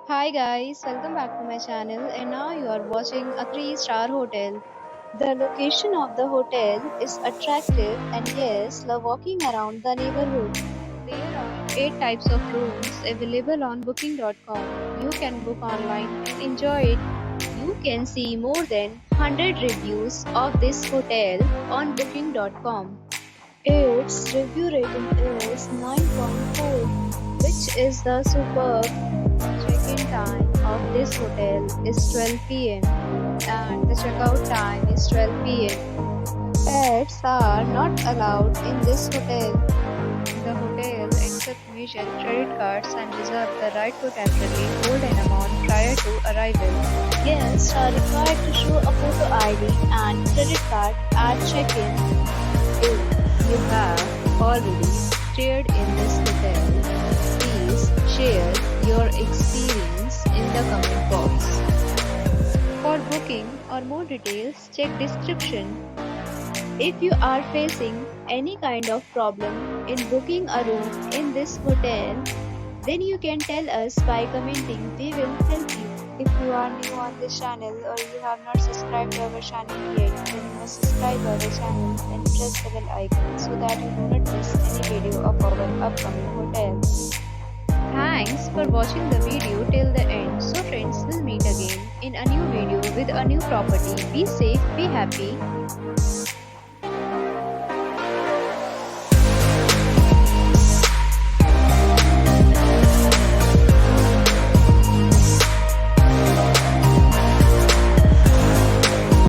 Hi guys, welcome back to my channel and now you are watching a 3-star hotel. The location of the hotel is attractive and guests love walking around the neighborhood. There are 8 types of rooms available on booking.com. You can book online and enjoy it. You can see more than 100 reviews of this hotel on booking.com. Its review rating is 9.4, which is the superb. Check-in time of this hotel is 12 p.m. and the checkout time is 12 p.m. Pets are not allowed in this hotel. The hotel accepts major credit cards and reserves the right to temporarily hold an amount prior to arrival. Guests are required to show a photo ID and credit card at check-in. If you have already stayed in this hotel, please share your experience in the comment box. For booking or more details, check description. If you are facing any kind of problem in booking a room in this hotel, then you can tell us by commenting. We will help you. If you are new on this channel or you have not subscribed to our channel yet, then you must subscribe to our channel and press the bell icon so that you do not miss any video of our upcoming hotel. Thanks for watching the video till the end. So friends, will meet again in a new video with a new property. Be safe, be happy.